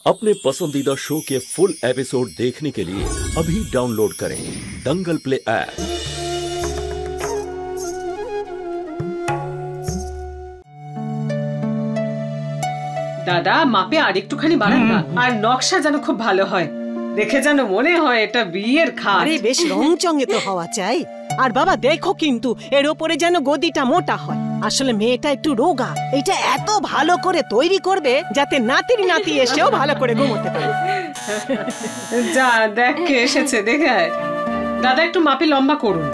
अपने पसंदीदा शो के फुल एपिसोड देखने के लिए अभी डाउनलोड करें दंगल प्ले ऐप। দাদা মাপে আরেকটুখানি বাড়ান না, আর নকশা যেন খুব ভালো হয়, দেখে যেন মনে হয় এটা বিয়ের খাট। আরে বেশ রংচঙে তো হওয়া চাই। আর বাবা দেখো কিন্তু এর উপরে যেন গদিটা মোটা হয়। আসলে মেয়েটা একটু রোগা, এটা এত ভালো করে তৈরি করবে যাতে নাতির নাতি এসেও ভালো করে ঘুমোতে পারে। যা দেখ কে এসেছে দেখে আয়। দাদা একটু মাপে লম্বা করুন।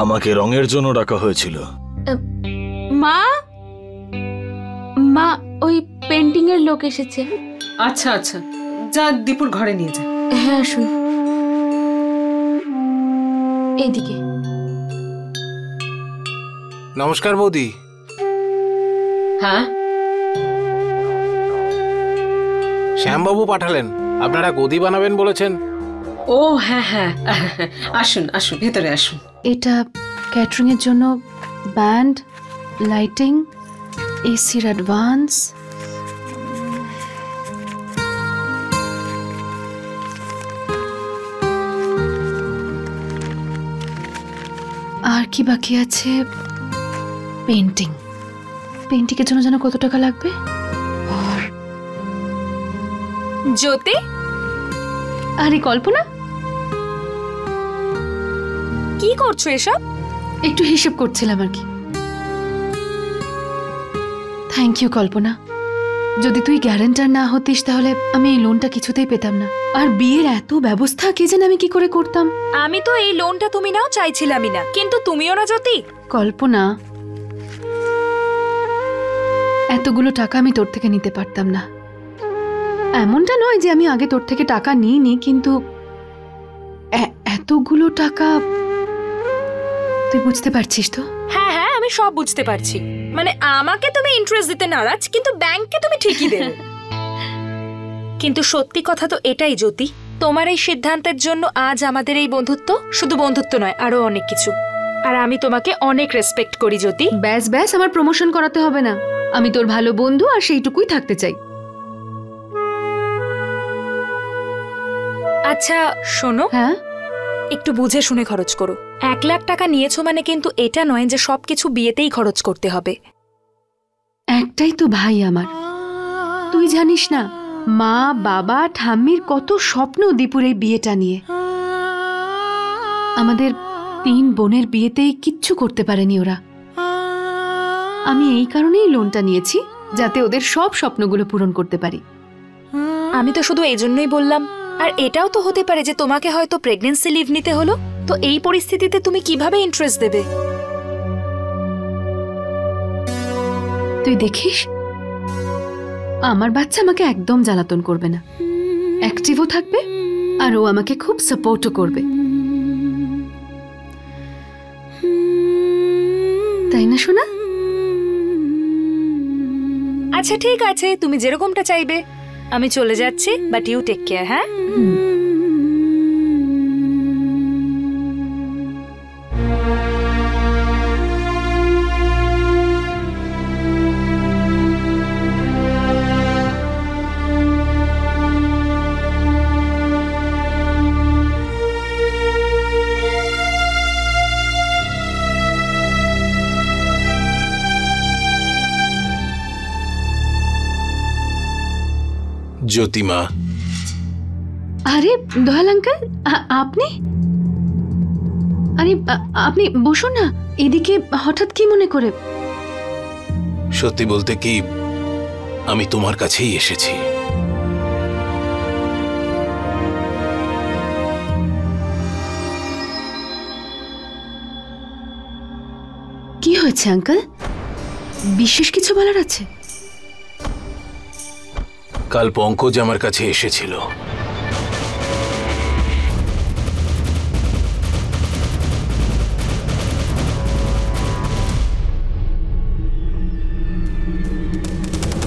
আমাকে রঙের জন্য ডাকা হয়েছিল। মা মা ওই পেন্টিং এর লোক এসেছে। আচ্ছা আচ্ছা, যা দীপুর ঘরে নিয়ে যা। হ্যাঁ শুন, এইদিকে। নমস্কার বৌদি। হ্যাঁ শ্যামবাবু পাঠালেন, আপনারা গদি বানাবেন বলেছেন। ও হ্যাঁ হ্যাঁ, আসুন আসুন, ভেতরে আসুন। এটা ক্যাটারিং এর জন্য ব্যান্ড, লাইটিং, এসির অ্যাডভান্স, আর কি বাকি আছে? পেন্টিং। পেন্টিং এর জন্য যেন কত টাকা লাগবে? আর জ্যোতি, আরে কল্পনা, কি করছো এসব? একটু হিসেব করছিলাম আর কি। থ্যাংক ইউ কল্পনা, যদি তুই গ্যারান্টার না হতিস তাহলে আমি এই লোনটা কিছুতেই পেতাম না। আর বিয়ের এত ব্যবস্থা কে জানে আমি কি করে করতাম। আমি তো এই লোনটা তুমি নাও চাইছিলামই না, কিন্তু তুমিও না জ্যোতি। কল্পনা, এতগুলো টাকা আমি তোর থেকে নিতে পারতাম না। এমনটা নয় যে আমি আগে তোর থেকে টাকা নিইনি, কিন্তু এতগুলো টাকা তুই বুঝতে পারছিস তো? হ্যাঁ হ্যাঁ, আমি সব বুঝতে পারছি। মানে আমাকে তুমি ইন্টারেস্ট দিতে নারাজ, কিন্তু ব্যাংকে তুমি ঠিকই দেবে। কিন্তু সত্যি কথা তো এটাই জ্যোতি, তোমার এই সিদ্ধান্তের জন্য আজ আমাদের এই বন্ধুত্ব শুধু বন্ধুত্ব নয়, আরো অনেক কিছু। আর আমি তোমাকে অনেক রেসপেক্ট করি জ্যোতি। ব্যাস ব্যাস, আমার প্রমোশন করাতে হবে না। আমি তোর ভালো বন্ধু আর সেইটুকুই থাকতে চাই। আচ্ছা শোনো, হ্যাঁ একটু বুঝে শুনে খরচ করো। 1 লাখ টাকা নিয়েছো মানে কিন্তু এটা নয় যে সবকিছু বিয়েতেই খরচ করতে হবে। একটাই তো ভাই আমার, তুই জানিস না মা বাবা ঠাম্মির কত স্বপ্ন দীপুর এই বিয়েটা নিয়ে। আমাদের 3 বোনের বিয়েতেই কিচ্ছু করতে পারেনি ওরা। আমি এই কারণেই লোনটা নিয়েছি, যাতে ওদের সব স্বপ্নগুলো পূরণ করতে পারি। আমি তো শুধু এই জন্যই বললাম। আর এটাও তো হতে পারে যে তোমাকে হয়তো প্রেগন্যান্সি লিভ নিতে হলো, তো এই পরিস্থিতিতে তুমি কিভাবে ইন্টারেস্ট দেবে? তুই দেখিস আমার বাচ্চা আমাকে একদম জ্বালাতন করবে না, অ্যাক্টিভও থাকবে, আর ও আমাকে খুব সাপোর্টও করবে, তাই না সোনা? আচ্ছা ঠিক আছে, তুমি যেরকমটা চাইবে। আমি চলে যাচ্ছি, বাট ইউ টেক কেয়ার। হ্যাঁ জ্যোতিমা। আরে দয়াল আঙ্কেল, আপনি? আরে আপনি বসুন না, এদিকে হঠাৎ কি মনে করে? সত্যি বলতে কি, আমি তোমার কাছেই এসেছি। কি হয়েছে আঙ্কেল? বিশেষ কিছু বলার আছে? কাল পঙ্কজ আমার কাছে এসেছিল।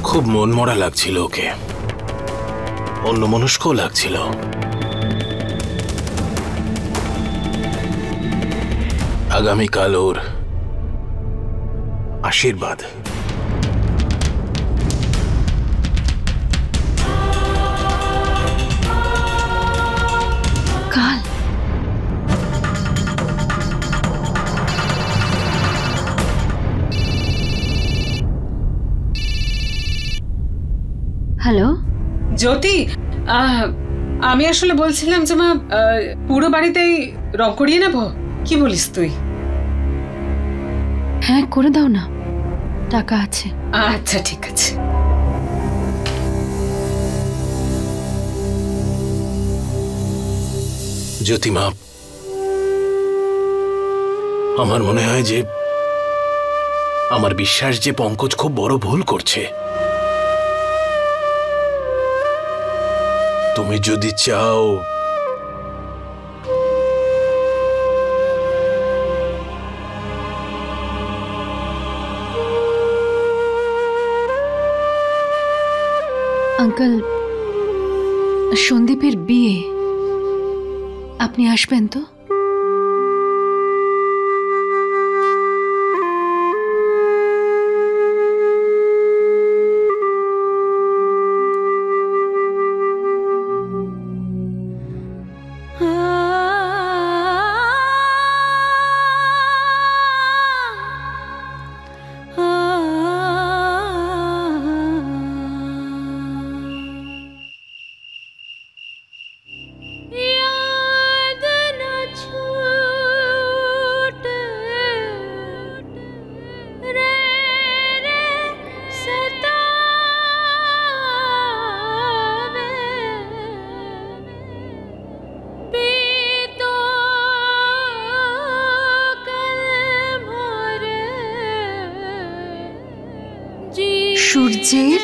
খুব মনমরা লাগছিল ওকে, অন্যমনস্কও লাগছিল। আগামীকাল ওর আশীর্বাদ। কাল হ্যালো জ্যোতি, আমি আসলে বলছিলাম যে মা, পুরো বাড়িতেই রং করিয়ে নেব, কি বলিস তুই? হ্যাঁ করে দাও না, টাকা আছে। আচ্ছা ঠিক আছে। জ্যোতিমা, আমার মনে হয় যে আমার বিশ্বাস যে পঙ্কজ খুব বড় ভুল করছে। তুমি যদি চাও আঙ্কেল, সন্দীপের বিয়ে, আপনি আসবেন তো? সূর্যের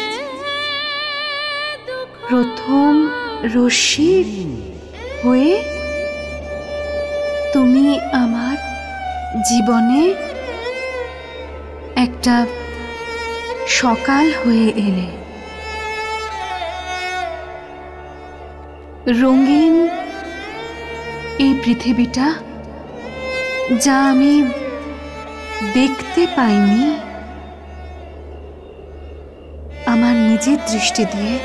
প্রথম রশ্মির হয়ে তুমি আমার জীবনে একটা সকাল হয়ে এলে। রঙিন এই পৃথিবীটা যা আমি দেখতে পাইনি, আমার নিজের দৃষ্টি দিয়ে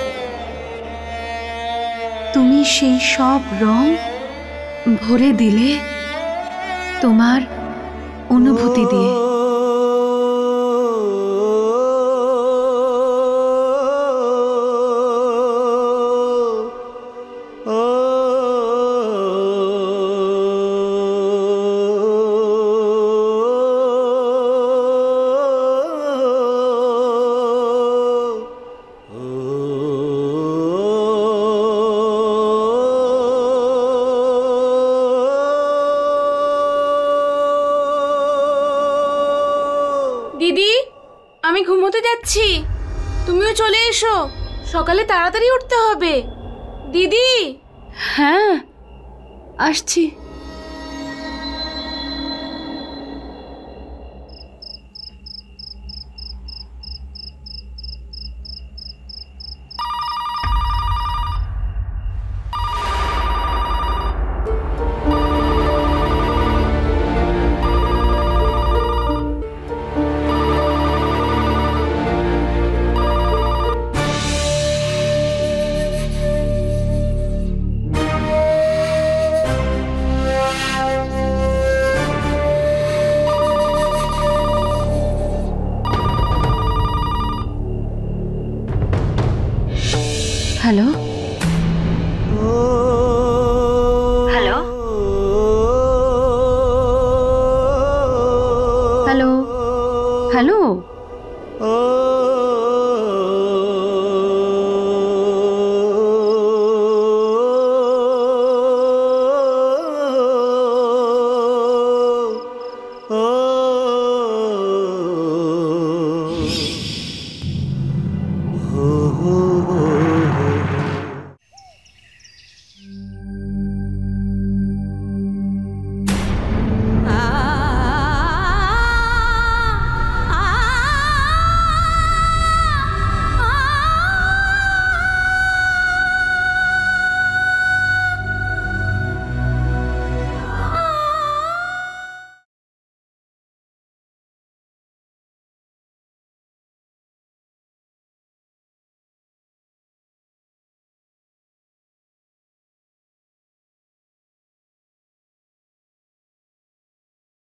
তুমি সেই সব রং ভরে দিলে তোমার অনুভূতি দিয়ে। দিদি, আমি ঘুমোতে যাচ্ছি, তুমিও চলে এসো, সকালে তাড়াতাড়ি উঠতে হবে। দিদি। হ্যাঁ আসছি। Hello hello hello hello